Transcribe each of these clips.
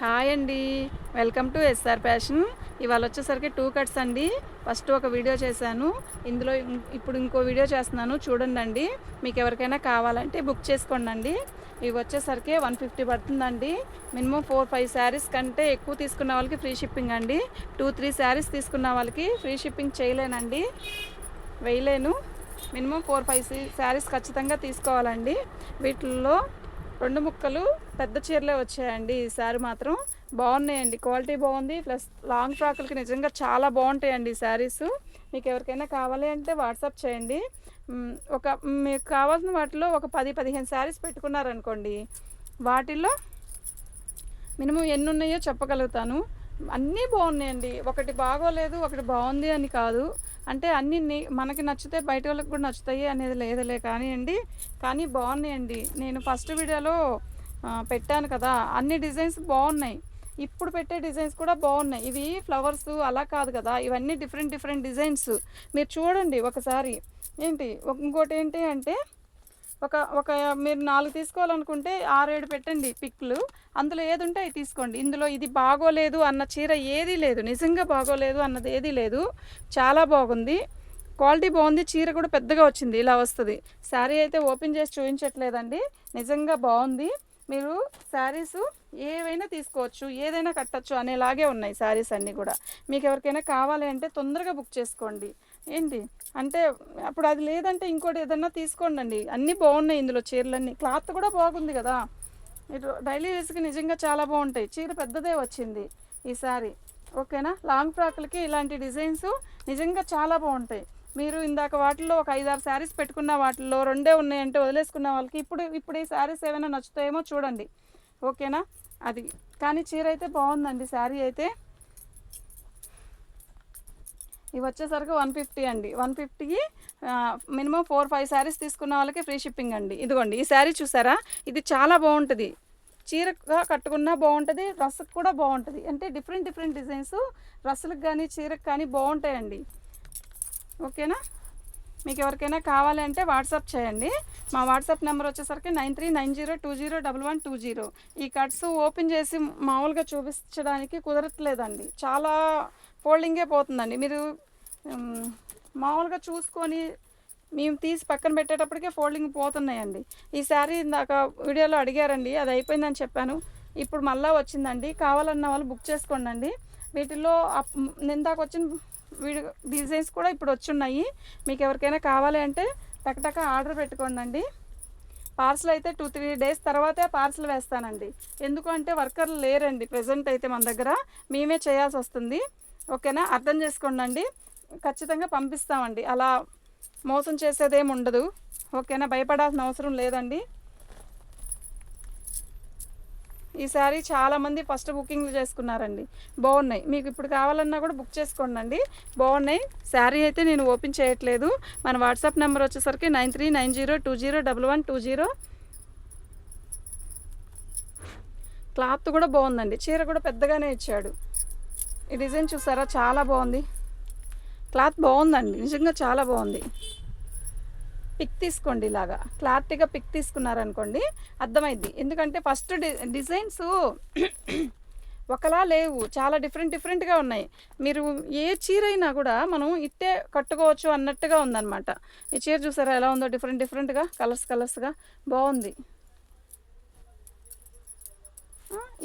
Hi అండి. Welcome to SR fashion. ఇవాళ వచ్చేసరికి 2 కట్స్ అండి. ఫస్ట్ ఒక వీడియో చేశాను. ఇందులో ఇప్పుడు ఇంకో వీడియో చేస్తున్నాను చూడండండి. మీకు ఎవరికైనా కావాలంటే బుక్ చేసుకోండి. ఇవి వచ్చేసరికి 150 పడుతుందండి. మినిమం 4, 5 శారీస్ కంటే ఎక్కువ తీసుకున్న వాళ్ళకి ఫ్రీ షిప్పింగ్ అండి. 2, 3 శారీస్ తీసుకున్న వాళ్ళకి ఫ్రీ షిప్పింగ్ చేయలేనండి, వేయలేను. మినిమం 4, 5 శారీస్ ఖచ్చితంగా తీసుకోవాలండి. వీటిల్లో 2 ముక్కలు పెద్ద చీరలే వచ్చాయండి. ఈసారి మాత్రం బాగున్నాయండి, క్వాలిటీ బాగుంది. ప్లస్ లాంగ్ ఫ్రాకులకి నిజంగా చాలా బాగుంటాయండి ఈ శారీస్. మీకు ఎవరికైనా కావాలి అంటే వాట్సాప్ చేయండి. ఒక మీకు కావాల్సిన వాటిలో ఒక 10-15 శారీస్ పెట్టుకున్నారనుకోండి, వాటిల్లో మినిమం ఎన్ని ఉన్నాయో చెప్పగలుగుతాను. అన్నీ బాగున్నాయండి. ఒకటి బాగోలేదు ఒకటి బాగుంది అని కాదు. అంటే అన్నీ మనకి నచ్చితే బయట వాళ్ళకి కూడా నచ్చుతాయి అనేది లేదులే కానివ్వండి. కానీ బాగున్నాయండి. నేను ఫస్ట్ వీడియోలో పెట్టాను కదా, అన్ని డిజైన్స్ బాగున్నాయి. ఇప్పుడు పెట్టే డిజైన్స్ కూడా బాగున్నాయి. ఇవి ఫ్లవర్స్ అలా కాదు కదా, ఇవన్నీ డిఫరెంట్ డిజైన్స్. మీరు చూడండి ఒకసారి. ఇంకోటి ఏంటి అంటే, ఒక ఒక మీరు 4 తీసుకోవాలనుకుంటే 6, 7 పెట్టండి పిక్లు. అందులో ఏది ఉంటే అవి తీసుకోండి. ఇందులో ఇది బాగోలేదు అన్న చీర ఏదీ లేదు, నిజంగా బాగోలేదు అన్నది ఏదీ లేదు. చాలా బాగుంది, క్వాలిటీ బాగుంది. చీర కూడా పెద్దగా వచ్చింది, ఇలా వస్తుంది. శారీ అయితే ఓపెన్ చేసి చూపించట్లేదండి, నిజంగా బాగుంది. మీరు శారీస్ ఏవైనా తీసుకోవచ్చు, ఏదైనా కట్టచ్చు అనేలాగే ఉన్నాయి శారీస్ అన్నీ కూడా. మీకు ఎవరికైనా కావాలి అంటే తొందరగా బుక్ చేసుకోండి. అంటే అప్పుడు అది లేదంటే ఇంకోటి ఏదన్నా తీసుకోండి. అన్నీ బాగున్నాయి ఇందులో చీరలన్నీ. క్లాత్ కూడా బాగుంది కదా, ఇటు డైలీ యూస్కి నిజంగా చాలా బాగుంటాయి. చీర పెద్దదే వచ్చింది ఈసారి. ఓకేనా. లాంగ్ ఫ్రాక్లకి ఇలాంటి డిజైన్స్ నిజంగా చాలా బాగుంటాయి. మీరు ఇందాక వాటిల్లో ఒక 5-6 శారీస్ పెట్టుకున్న వాటిల్లో 2 ఉన్నాయంటే వదిలేసుకున్న వాళ్ళకి ఇప్పుడు ఈ శారీస్ ఏమైనా నచ్చుతాయేమో చూడండి. ఓకేనా. అది కానీ చీర అయితే బాగుందండి. శారీ అయితే ఇవి వచ్చేసరికి 150 అండి. 150కి మినిమం 4, 5 శారీస్ తీసుకున్న వాళ్ళకి ఫ్రీ షిప్పింగ్ అండి. ఇదిగోండి ఈ శారీ చూసారా, ఇది చాలా బాగుంటుంది. చీరగా కట్టుకున్నా బాగుంటుంది, డ్రెస్కి కూడా బాగుంటుంది. అంటే డిఫరెంట్ డిజైన్స్ డ్రెస్సులకు కానీ చీరకు కానీ బాగుంటాయండి. ఓకేనా. మీకు ఎవరికైనా కావాలి అంటే వాట్సాప్ చేయండి. మా వాట్సాప్ నెంబర్ వచ్చేసరికి 9390201120. ఈ కట్స్ ఓపెన్ చేసి మామూలుగా చూపించడానికి కుదరట్లేదండి, చాలా ఫోల్డింగే పోతుందండి. మీరు మామూలుగా చూసుకొని మేము తీసి పక్కన పెట్టేటప్పటికే ఫోల్డింగ్ పోతున్నాయండి. ఈ శారీ ఇందాక వీడియోలో అడిగారండి, అది అయిపోయిందని చెప్పాను. ఇప్పుడు మళ్ళీ వచ్చిందండి. కావాలన్న వాళ్ళు బుక్ చేసుకోండి. వీటిల్లో ఇందాక వచ్చిన డిజైన్స్ కూడా ఇప్పుడు వచ్చున్నాయి. మీకు ఎవరికైనా కావాలి అంటే టకటక ఆర్డర్ పెట్టుకోండి. పార్సల్ అయితే 2-3 డేస్ తర్వాతే పార్సల్ వేస్తానండి. ఎందుకంటే వర్కర్లు లేరండి ప్రజెంట్ అయితే మన దగ్గర, మేమే చేయాల్సి వస్తుంది. ఓకేనా, అర్థం చేసుకోండి. ఖచ్చితంగా పంపిస్తామండి, అలా మోసం చేసేదేమి ఉండదు. ఓకేనా, భయపడాల్సిన అవసరం లేదండి. ఈ శారీ చాలామంది ఫస్ట్ బుకింగ్లు చేసుకున్నారండి, బాగున్నాయి. మీకు ఇప్పుడు కావాలన్నా కూడా బుక్ చేసుకోండి, బాగున్నాయి. శారీ అయితే నేను ఓపెన్ చేయట్లేదు. మన వాట్సాప్ నెంబర్ వచ్చేసరికి 9390201120. క్లాత్ కూడా బాగుందండి, చీర కూడా పెద్దగానే ఇచ్చాడు. ఈ డిజైన్ చూసారా, చాలా బాగుంది. క్లాత్ బాగుందండి, నిజంగా చాలా బాగుంది. పిక్ తీసుకోండి, ఇలాగా క్లారిటీగా పిక్ తీసుకున్నారనుకోండి అర్థమైద్ది. ఎందుకంటే ఫస్ట్ డిజైన్స్ ఒకలా లేవు, చాలా డిఫరెంట్గా ఉన్నాయి. మీరు ఏ చీర అయినా కూడా మనం ఇట్టే కట్టుకోవచ్చు అన్నట్టుగా ఉందన్నమాట. ఈ చీర చూసారా ఎలా ఉందో, డిఫరెంట్గా కలర్స్గా బాగుంది.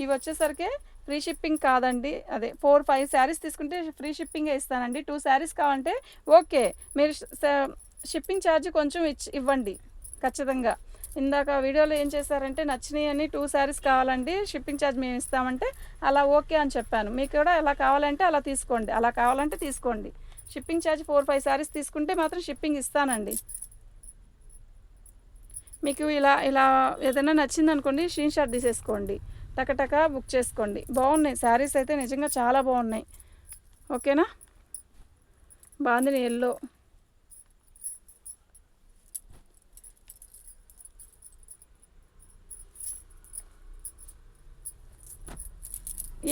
ఇవి వచ్చేసరికి ఫ్రీ షిప్పింగ్ కాదండి, అదే 4, 5 శారీస్ తీసుకుంటే ఫ్రీ షిప్పింగే ఇస్తానండి. 2 శారీస్ కావాలంటే ఓకే, మీరు షిప్పింగ్ ఛార్జ్ కొంచెం ఇవ్వండి ఖచ్చితంగా. ఇందాక వీడియోలో ఏం చేశారంటే, నచ్చినాయి అని 2 శారీస్ కావాలండి షిప్పింగ్ ఛార్జ్ మేము ఇస్తామంటే అలా ఓకే అని చెప్పాను. మీకు కూడా ఎలా కావాలంటే అలా తీసుకోండి, అలా కావాలంటే తీసుకోండి. షిప్పింగ్ ఛార్జ్ 4, 5 శారీస్ తీసుకుంటే మాత్రం షిప్పింగ్ ఇస్తానండి. మీకు ఇలా ఏదైనా నచ్చిందనుకోండి, స్క్రీన్ షాట్ తీసేసుకోండి, టకటక బుక్ చేసుకోండి. బాగున్నాయి శారీస్ అయితే నిజంగా చాలా బాగున్నాయి. ఓకేనా. బాగుంది ఎల్లో.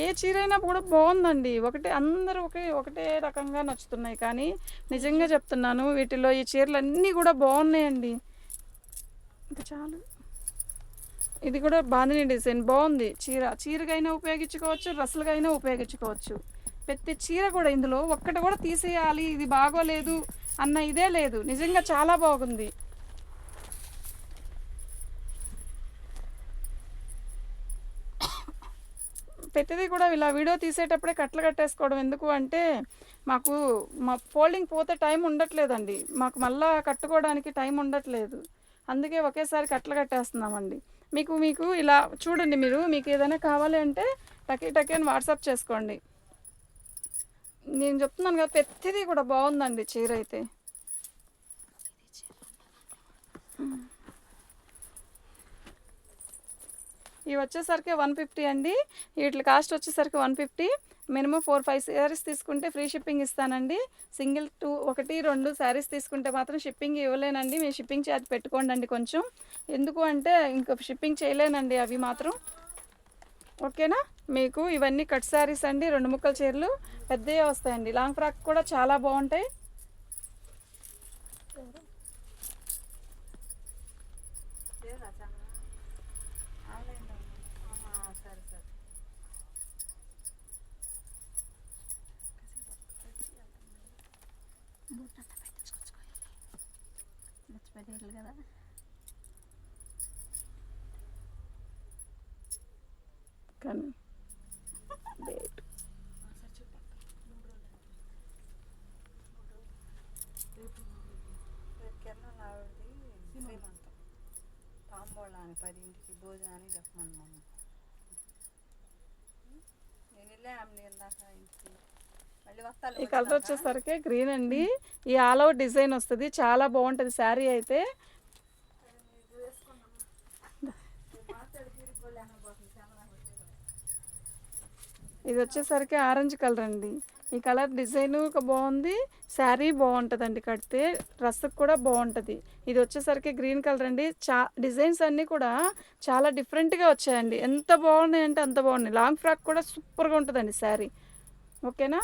ఏ చీర అయినా కూడా బాగుందండి. అందరూ ఒకటే రకంగా నచ్చుతున్నాయి, కానీ నిజంగా చెప్తున్నాను వీటిలో ఈ చీరలు అన్నీ కూడా బాగున్నాయండి. ఇంకా చాలు. ఇది కూడా బాందిని డిజైన్ బాగుంది. చీరకైనా ఉపయోగించుకోవచ్చు, డ్రెస్సులకైనా ఉపయోగించుకోవచ్చు. ప్రతి చీర కూడా ఇందులో ఒక్కటి కూడా తీసేయాలి, ఇది బాగోలేదు అన్న ఇదే లేదు. నిజంగా చాలా బాగుంది. ప్రతిదీ కూడా ఇలా వీడియో తీసేటప్పుడే కట్టలు కట్టేసుకోవడం ఎందుకు అంటే మాకు మా ఫోల్డింగ్ పోతే టైం ఉండట్లేదండి. మాకు మళ్ళీ కట్టుకోవడానికి టైం ఉండట్లేదు. అందుకే ఒకేసారి కట్టలు కట్టేస్తున్నామండి. మీకు ఇలా చూడండి. మీకు ఏదైనా కావాలి అంటే టకీ అని వాట్సాప్ చేసుకోండి. నేను చెప్తున్నాను కదా, ప్రతిదీ కూడా బాగుందండి చీర అయితే. ఇవి వచ్చేసరికి 150 అండి. వీటి కాస్ట్ వచ్చేసరికి 150. మినిమం 4-5 శారీస్ తీసుకుంటే ఫ్రీ షిప్పింగ్ ఇస్తానండి. సింగిల్ 1-2 శారీస్ తీసుకుంటే మాత్రం షిప్పింగ్ ఇవ్వలేనండి. మీరు షిప్పింగ్ ఛార్జ్ పెట్టుకోండి కొంచెం. ఎందుకు అంటే ఇంకా షిప్పింగ్ చేయలేనండి అవి మాత్రం. ఓకేనా? మీకు ఇవన్నీ కట్ శారీస్ అండి. 2 ముక్కల చీరలు పెద్దవి వస్తాయండి. లాంగ్ ఫ్రాక్ కూడా చాలా బాగుంటాయి. కదా కానీ తాంబూలాన్ని 10ంటికి భోజనాన్ని చెప్పమన్నాము. నేను వెళ్ళాను ఇందాక ఇంటికి. ఈ కలర్ వచ్చేసరికి గ్రీన్ అండి. ఈ ఆల్ ఓవర్ డిజైన్ వస్తుంది. చాలా బాగుంటుంది శారీ అయితే. ఇది వచ్చేసరికి ఆరెంజ్ కలర్ అండి. ఈ కలర్ డిజైన్ బాగుంది, శారీ బాగుంటుందండి. కడితే డ్రెస్కి కూడా బాగుంటుంది. ఇది వచ్చేసరికి గ్రీన్ కలర్ అండి. డిజైన్స్ అన్నీ కూడా చాలా డిఫరెంట్గా వచ్చాయండి. ఎంత బాగున్నాయి అంటే అంత బాగున్నాయి. లాంగ్ ఫ్రాక్ కూడా సూపర్గా ఉంటుందండి శారీ. ఓకేనా?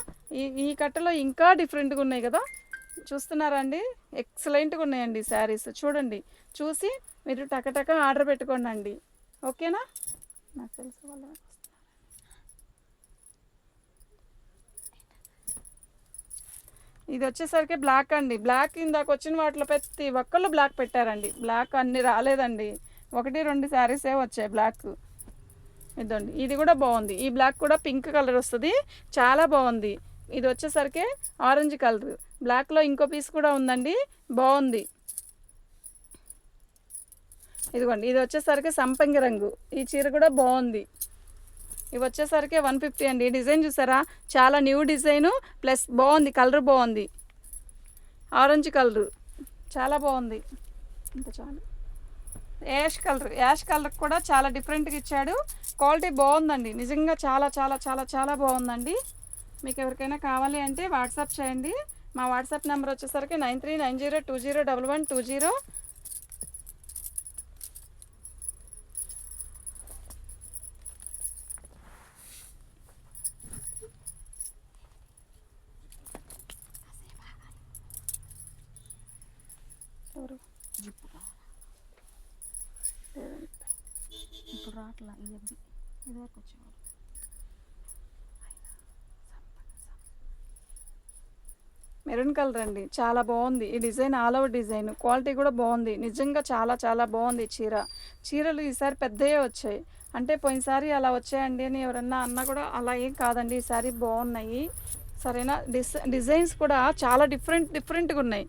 ఈ కట్టలో ఇంకా డిఫరెంట్గా ఉన్నాయి కదా, చూస్తున్నారా అండి? ఎక్సలెంట్గా ఉన్నాయండి శారీస్. చూడండి, చూసి మీరు టకటక ఆర్డర్ పెట్టుకోండి అండి. ఓకేనా? నాకు తెలుసు వాళ్ళు. ఇది వచ్చేసరికి బ్లాక్ అండి. బ్లాక్ ఇందాక వచ్చిన వాటిలో ప్రతి ఒక్కళ్ళు బ్లాక్ పెట్టారండి. బ్లాక్ అన్నీ రాలేదండి. 1-2 శారీసే వచ్చాయి బ్లాక్. ఇదండి, ఇది కూడా బాగుంది. ఈ బ్లాక్ కూడా పింక్ కలర్ వస్తుంది, చాలా బాగుంది. ఇది వచ్చేసరికి ఆరెంజ్ కలర్. బ్లాక్లో ఇంకో పీస్ కూడా ఉందండి, బాగుంది. ఇదిగోండి, ఇది వచ్చేసరికి సంపంగి రంగు. ఈ చీర కూడా బాగుంది. ఇవి వచ్చేసరికి 150 అండి. డిజైన్ చూసారా, చాలా న్యూ డిజైను, ప్లస్ బాగుంది, కలర్ బాగుంది. ఆరెంజ్ కలరు చాలా బాగుంది. ఇంకా చాలు. యాష్ కలర్ కూడా చాలా డిఫరెంట్గా ఇచ్చాడు. క్వాలిటీ బాగుందండి, నిజంగా చాలా చాలా చాలా చాలా బాగుందండి. మీకు ఎవరికైనా కావాలి అంటే వాట్సాప్ చేయండి. మా వాట్సాప్ నెంబర్ వచ్చేసరికి 9390201120. ఇప్పుడు రాట్లా ఇది వరకు వచ్చేవాడు. మెరూన్ కలర్ అండి, చాలా బాగుంది. ఈ design all over design, quality కూడా బాగుంది. నిజంగా చాలా చాలా బాగుంది చీరలు ఈసారి పెద్దయే వచ్చాయి. అంటే పోయినసారి అలా వచ్చాయండి అని ఎవరన్నా అన్నా కూడా అలా ఏం కాదండి. ఈసారి బాగున్నాయి. సరేనా? డిజైన్స్ కూడా చాలా డిఫరెంట్గా ఉన్నాయి.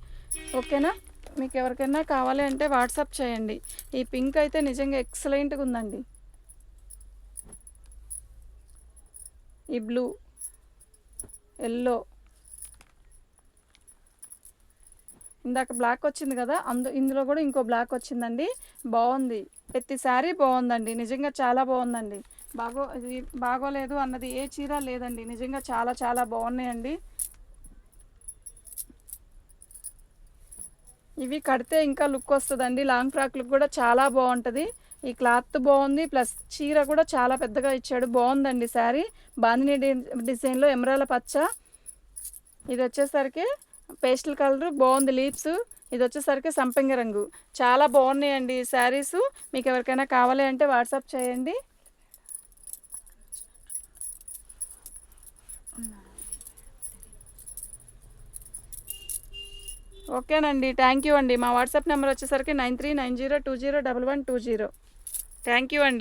ఓకేనా? మీకు ఎవరికైనా కావాలి అంటే వాట్సాప్ చేయండి. ఈ పింక్ అయితే నిజంగా ఎక్సలెంట్గా ఉందండి. ఈ బ్లూ, ఎల్లో, ఇందాక బ్లాక్ వచ్చింది కదా, ఇందులో కూడా ఇంకో బ్లాక్ వచ్చిందండి. బాగుంది, ప్రతి శారీ బాగుందండి. నిజంగా చాలా బాగుందండి. ఇది బాగోలేదు అన్నది ఏ చీర లేదండి. నిజంగా చాలా చాలా బాగున్నాయండి. ఇవి కడితే ఇంకా లుక్ వస్తుందండి. లాంగ్ ఫ్రాక్లకు కూడా చాలా బాగుంటుంది. ఈ క్లాత్ బాగుంది, ప్లస్ చీర కూడా చాలా పెద్దగా ఇచ్చాడు. బాగుందండి శారీ. బాందిని డిజైన్లో ఎమరాల పచ్చ. ఇది వచ్చేసరికి పేస్టల్ కలర్ బాగుంది. లీవ్స్ ఇది వచ్చేసరికి సంపంగి రంగు. చాలా బాగున్నాయండి ఈ శారీస్. మీకు ఎవరికైనా కావాలి అంటే వాట్సాప్ చేయండి. ఓకేనండి, థ్యాంక్ యూ అండి. మా వాట్సాప్ నెంబర్ వచ్చేసరికి 9390201120. థ్యాంక్ యూ అండి.